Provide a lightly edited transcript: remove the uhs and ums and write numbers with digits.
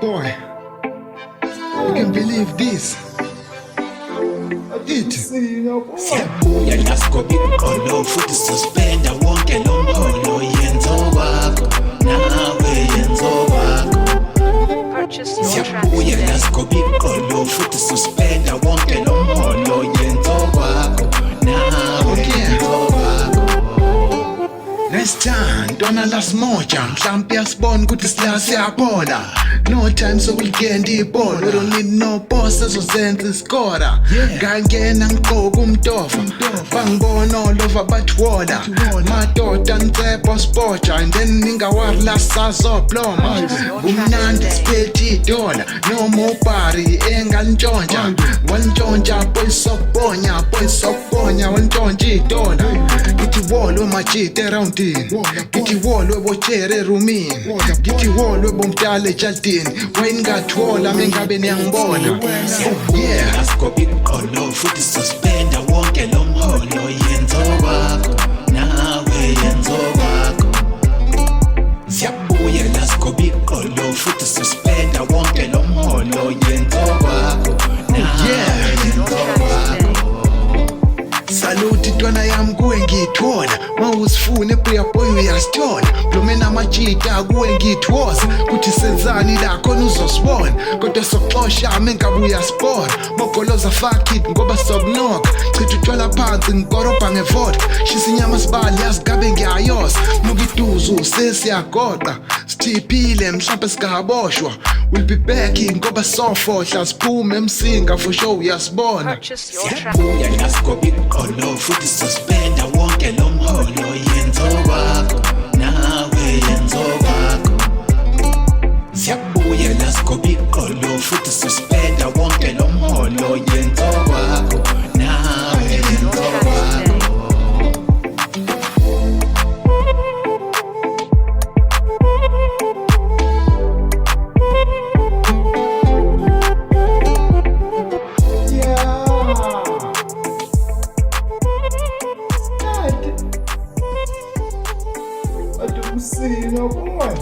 boy. You can believe this. Siyabuya laskobi olo futhi suspenda wonke lo mholo yenzo kwakho nawe yenzo kwakho. Purchase your tracks Siyabuya today. laskobi olo futhi suspenda wonke lo mholo yenzo kwakho nawe yenzo kwakho. Next time, dona las moja. Mhlampe yasibona ukuthi siyaphola. No time sokuligenda ibhola. We don't need no boss ezozenza iskora. Ngangena ngigqoka umtofa. Bangibona all over bathola. Madoda nitsepho spoja. And then ningawari la sazoploma. Umnandi siphethe idola. Noma ubhari enganitshontsha. Wantshontsha boy sokubonya wantshontsha idola. Ithi wall wemajita around. Githi wall webotshera erumini. Githi wall webomdala ejaldini. Wayingathola mengabe niyangibona. Yeah. Laskobi olo futhi suspenda wonke lo mholo yenzo kwakho nawe yenzo kwakho. Siyabuya laskobi olo futhi suspenda wonke lo mholo yenzo kwakho nawe yenzo kwakho. Saluti ntwana yami kuwe ngiyithola. Mawusifune ebuya boy uyasithola. Blomena amajita kuwe ngiyithoza. Kuthi senzani la khona uzosibona. Kodwa sokuxosha mengabe uyaspora. Mogoloza fuck it ngoba sokunoka. Chitha utshwala phansi ngikorobha ngevodka. Shisa inyama sibali yazigabe ngiyayosa. Nuka iduzu sesiyagoqa. Sithiphile mhlampe sikaboshwa. We'll be back ngoba sofohla siphume emsinga for sure uyasibona. Purchase your tracks. Siyabuya laskobi olo futhi suspenda wonke lo mholo yenzo kwakho nawe yenzo kwakho. Siyabuya laskobi olo futhi suspenda wonke lo mholo yenzo kwakho nawe yenzo kwakho. Adumusina boy.